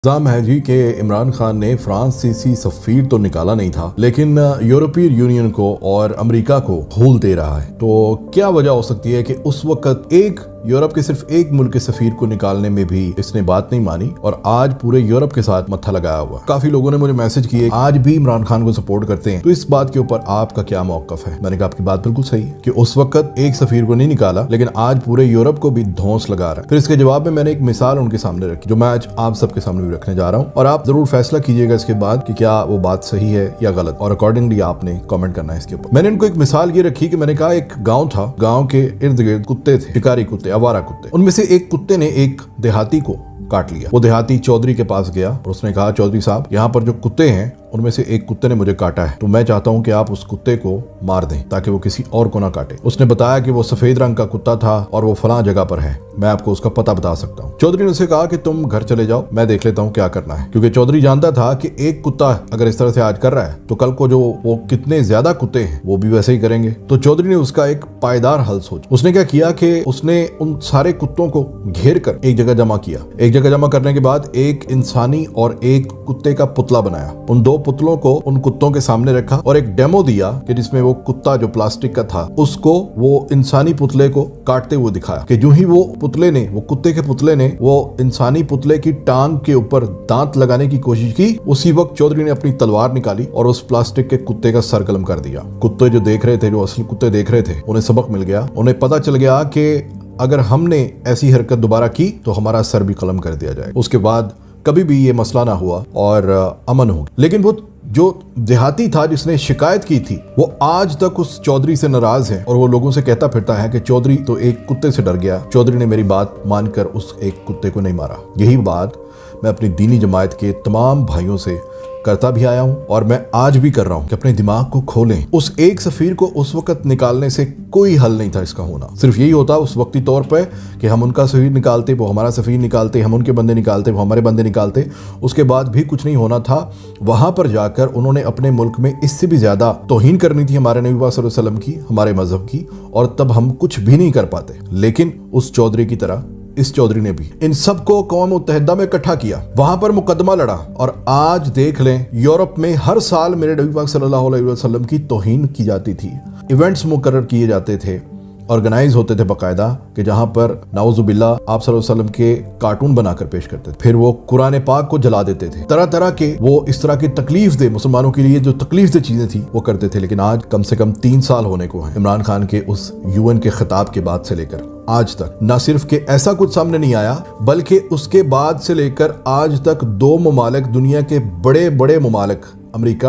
الزام ہے جی کہ عمران خان نے فرانسیسی سفیر تو نکالا نہیں تھا لیکن یورپی یونین کو اور امریکہ کو پھول دے رہا ہے۔ تو کیا وجہ ہو سکتی ہے کہ اس وقت یورپ کے صرف ایک ملک کے سفیر کو نکالنے میں بھی اس نے بات نہیں مانی اور آج پورے یورپ کے ساتھ متھا لگایا ہوا۔ کافی لوگوں نے مجھے میسج کیے آج بھی عمران خان کو سپورٹ کرتے ہیں، تو اس بات کے اوپر آپ کا کیا موقف ہے؟ میں نے کہا آپ کی بات بالکل صحیح ہے کہ اس وقت ایک سفیر کو نہیں نکالا لیکن آج پورے یورپ کو بھی دھونس لگا رہا ہے۔ پھر اس کے جواب میں نے ایک مثال ان کے سامنے رکھی جو میں آج آپ سب کے سامنے بھی رکھنے جا رہا ہوں، اور آپ ضرور فیصلہ کیجئے گا اس کے بعد کہ کیا وہ بات صحیح ہے یا غلط، اور اکارڈنگلی آپ نے کامنٹ کرنا ہے اس کے اوپر۔ میں نے ان کو ایک مثال یہ رکھی کہ میں نے کہا ایک گاؤں تھا، گاؤں کے ارد گرد کتے تھے، شکاری کتے، آوارہ کتے۔ ان میں سے ایک کتے نے ایک دیہاتی کو کاٹ لیا۔ وہ دیہاتی چودھری کے پاس گیا اور اس نے کہا چودھری صاحب یہاں پر جو کتے ہیں ان میں سے ایک کتے نے مجھے کاٹا ہے، تو میں چاہتا ہوں کہ آپ اس کتے کو مار دیں تاکہ وہ کسی اور کو نہ کاٹے۔ اس نے بتایا کہ وہ سفید رنگ کا کتا تھا اور وہ فلاں جگہ پر ہے، میں آپ کو اس کا پتہ بتا سکتا ہوں۔ چودھری نے اسے کہا کہ تم گھر چلے جاؤ، میں دیکھ لیتا ہوں کیا کرنا ہے، کیونکہ چودھری جانتا تھا کہ ایک کتا اگر اس طرح سے آج کر رہا ہے تو کل کو جو وہ کتنے زیادہ کتے ہیں وہ بھی ویسے ہی کریں گے۔ تو چودھری نے اس کا ایک پائیدار حل سوچا۔ اس نے کیا کیا کہ اس نے ان سارے کتوں کو گھیر کر ایک جگہ جمع کیا۔ ایک جگہ جمع کرنے کے بعد ایک انسانی اور ایک کتے کا پتلا بنایا۔ ان دو پتلوں کو ان کتوں کے سامنے رکھا اور ایک ڈیمو دیا کہ جس میں وہ کتا جو پلاسٹک کا تھا اس کو وہ انسانی پتلے کو کاٹتے ہوئے دکھایا کہ جو ہی وہ کتے کے پتلے نے وہ انسانی پتلے کی ٹانگ کے اوپر دانت لگانے کی کوشش کی، اسی وقت چودھری نے اپنی تلوار نکالی اور اس پلاسٹک کے کتے کا سر قلم کر دیا۔ کتے جو دیکھ رہے تھے، جو اصل کتے دیکھ رہے تھے، انہیں سبق مل گیا، انہیں پتہ چل گیا کہ اگر ہم نے ایسی حرکت دوبارہ کی تو ہمارا سر بھی قلم کر دیا جائے۔ اس کے بعد کبھی بھی یہ مسئلہ نہ ہوا اور امن ہو۔ لیکن وہ جو دیہاتی تھا جس نے شکایت کی تھی وہ آج تک اس چودھری سے ناراض ہے اور وہ لوگوں سے کہتا پھرتا ہے کہ چودھری تو ایک کتے سے ڈر گیا، چودھری نے میری بات مان کر اس ایک کتے کو نہیں مارا۔ یہی بات میں اپنی دینی جماعت کے تمام بھائیوں سے کرتا بھی آیا ہوں اور میں آج بھی کر رہا ہوں کہ اپنے دماغ کو کھولیں۔ اس ایک سفیر کو اس وقت نکالنے سے کوئی حل نہیں تھا اس کا ہونا، صرف یہی ہوتا اس وقتی طور پہ کہ ہم ان کا سفیر نکالتے، وہ ہمارا سفیر نکالتے، ہم ان کے بندے نکالتے، وہ ہمارے بندے نکالتے، اس کے بعد بھی کچھ نہیں ہونا تھا۔ وہاں پر جا کر انہوں نے اپنے ملک میں اس سے بھی زیادہ توہین کرنی تھی ہمارے نبی پاک صلی اللہ علیہ وسلم کی، ہمارے مذہب کی، اور تب ہم کچھ بھی نہیں کر پاتے۔ لیکن اس چودھری کی طرح اس چودھری نے بھی ان سب کو قوم متحدہ میں اکٹھا کیا، وہاں پر مقدمہ لڑا، اور آج دیکھ لیں یورپ میں ہر سال میرے نبی پاک صلی اللہ علیہ وسلم کی توہین کی جاتی تھی۔ ایونٹس مقرر کیے جاتے تھے، آرگنائز ہوتے تھے باقاعدہ، کہ جہاں پر نعوذ باللہ آپ صلی اللہ علیہ وسلم کے کارٹون بنا کر پیش کرتے تھے، پھر وہ قرآن پاک کو جلا دیتے تھے، طرح طرح کے وہ اس طرح کی تکلیف دہ مسلمانوں کے لیے جو تکلیف دہ چیزیں تھیں وہ کرتے تھے۔ لیکن آج کم سے کم 3 سال ہونے کو ہیں عمران خان کے اس UN کے خطاب کے بعد سے لے کر آج تک نہ صرف کہ ایسا کچھ سامنے نہیں آیا بلکہ اس کے بعد سے لے کر آج تک 2 ممالک، دنیا کے بڑے بڑے ممالک، امریکہ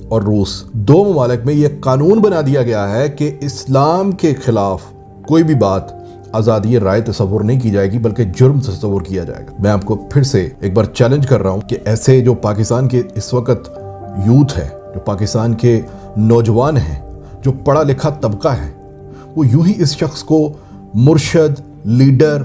اور روس، 2 ممالک میں یہ قانون بنا دیا گیا ہے کہ اسلام کے خلاف کوئی بھی بات آزادی رائے تصور نہیں کی جائے گی بلکہ جرم تصور کیا جائے گا۔ میں آپ کو پھر سے ایک بار چیلنج کر رہا ہوں کہ ایسے جو پاکستان کے اس وقت یوتھ ہے، جو پاکستان کے نوجوان ہیں، جو پڑھا لکھا طبقہ ہے، وہ یوں ہی اس شخص کو مرشد، لیڈر،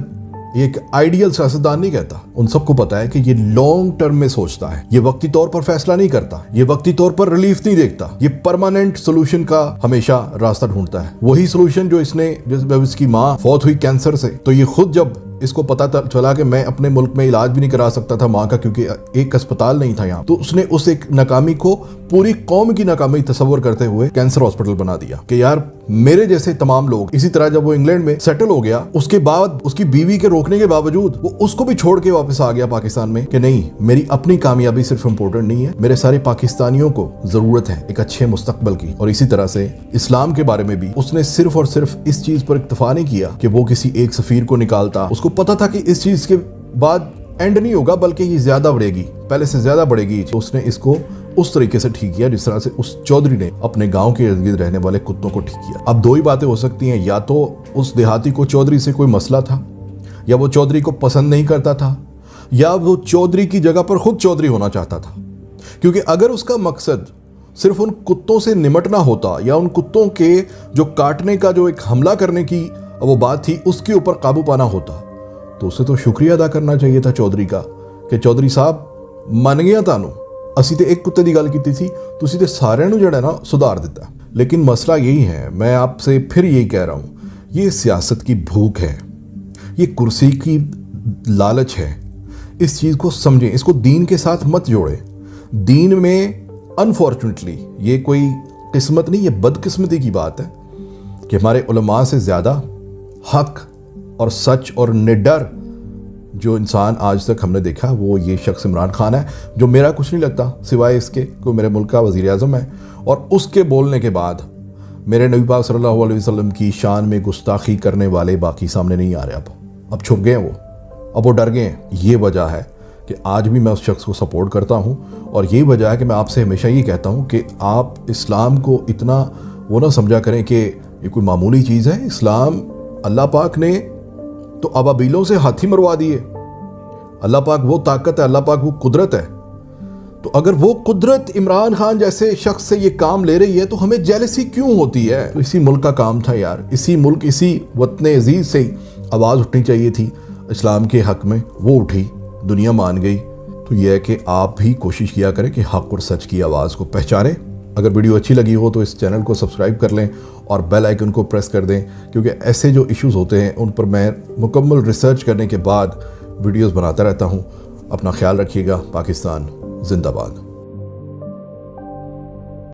ایک آئیڈیل سیاستدان نہیں کہتا۔ ان سب کو پتا ہے کہ یہ لانگ ٹرم میں سوچتا ہے، یہ وقتی طور پر فیصلہ نہیں کرتا، یہ وقتی طور پر ریلیف نہیں دیکھتا، یہ پرماننٹ سولوشن کا ہمیشہ راستہ ڈھونڈتا ہے۔ وہی سولوشن جو جب اس کی ماں فوت ہوئی کینسر سے، تو یہ خود جب اس کو پتا چلا کہ میں اپنے ملک میں علاج بھی نہیں کرا سکتا تھا ماں کا کیونکہ ایک اسپتال نہیں تھا یہاں، تو اس نے اس ایک ناکامی کو پوری قوم کی ناکامی تصور کرتے ہوئے کینسر ہاسپٹل بنا دیا کہ یار میرے جیسے تمام لوگ۔ اسی طرح جب وہ انگلینڈ میں سیٹل ہو گیا، اس کے بعد اس کی بیوی کے روکنے کے باوجود وہ اس کو بھی چھوڑ کے واپس آ گیا پاکستان میں کہ نہیں، میری اپنی کامیابی صرف امپورٹنٹ نہیں ہے، میرے سارے پاکستانیوں کو ضرورت ہے ایک اچھے مستقبل کی۔ اور اسی طرح سے اسلام کے بارے میں بھی اس نے صرف اور صرف اس چیز پر اکتفا نہیں کیا کہ وہ کسی ایک سفیر کو نکالتا، اس کو پتا تھا کہ اس چیز کے بعد اینڈ نہیں ہوگا بلکہ یہ زیادہ بڑھے گی، پہلے سے زیادہ بڑھے گی۔ اس نے اس کو اس طریقے سے ٹھیک کیا جس طرح سے اس چودھری نے اپنے گاؤں کے ارد گرد رہنے والے کتوں کو ٹھیک کیا۔ اب 2 ہی باتیں ہو سکتی ہیں، یا تو اس دیہاتی کو چودھری سے کوئی مسئلہ تھا، یا وہ چودھری کو پسند نہیں کرتا تھا، یا وہ چودھری کی جگہ پر خود چودھری ہونا چاہتا تھا۔ کیونکہ اگر اس کا مقصد صرف ان کتوں سے نمٹنا ہوتا یا ان کتوں کے جو کاٹنے کا جو ایک حملہ کرنے کی وہ بات تھی اس کے اوپر قابو پانا ہوتا تو اسے تو شکریہ ادا کرنا چاہیے تھا چودھری کا کہ چودھری صاحب من گیا تانوں، اسی تے ایک کتے دی گل کیتی تھی تو اسی تے سارے نو جڑا نا سدھار دیتا۔ لیکن مسئلہ یہی ہے، میں آپ سے پھر یہی کہہ رہا ہوں، یہ سیاست کی بھوک ہے، یہ کرسی کی لالچ ہے، اس چیز کو سمجھیں، اس کو دین کے ساتھ مت جوڑیں۔ دین میں انفارچونیٹلی یہ کوئی قسمت نہیں، یہ بدقسمتی کی بات ہے کہ ہمارے علماء سے زیادہ حق اور سچ اور نڈر جو انسان آج تک ہم نے دیکھا وہ یہ شخص عمران خان ہے، جو میرا کچھ نہیں لگتا سوائے اس کے کوئی میرے ملک کا وزیر اعظم ہے، اور اس کے بولنے کے بعد میرے نبی پاک صلی اللہ علیہ وسلم کی شان میں گستاخی کرنے والے باقی سامنے نہیں آ رہے، اب چھپ گئے ہیں اب وہ ڈر گئے ہیں۔ یہ وجہ ہے کہ آج بھی میں اس شخص کو سپورٹ کرتا ہوں، اور یہ وجہ ہے کہ میں آپ سے ہمیشہ یہ کہتا ہوں کہ آپ اسلام کو اتنا وہ نہ سمجھا کریں کہ یہ کوئی معمولی چیز ہے۔ اسلام اللہ پاک نے تو ابابیلوں سے ہاتھی مروا دیے، اللہ پاک وہ طاقت ہے، اللہ پاک وہ قدرت ہے، تو اگر وہ قدرت عمران خان جیسے شخص سے یہ کام لے رہی ہے تو ہمیں جیلسی کیوں ہوتی ہے؟ تو اسی ملک کا کام تھا یار، اسی ملک اسی وطن عزیز سے آواز اٹھنی چاہیے تھی اسلام کے حق میں، وہ اٹھی، دنیا مان گئی۔ تو یہ ہے کہ آپ بھی کوشش کیا کریں کہ حق اور سچ کی آواز کو پہچانیں۔ اگر ویڈیو اچھی لگی ہو تو اس چینل کو سبسکرائب کر لیں اور بیل آئیکن کو پریس کر دیں، کیونکہ ایسے جو ایشوز ہوتے ہیں ان پر میں مکمل ریسرچ کرنے کے بعد ویڈیوز بناتا رہتا ہوں۔ اپنا خیال رکھیے گا۔ پاکستان زندہ باد۔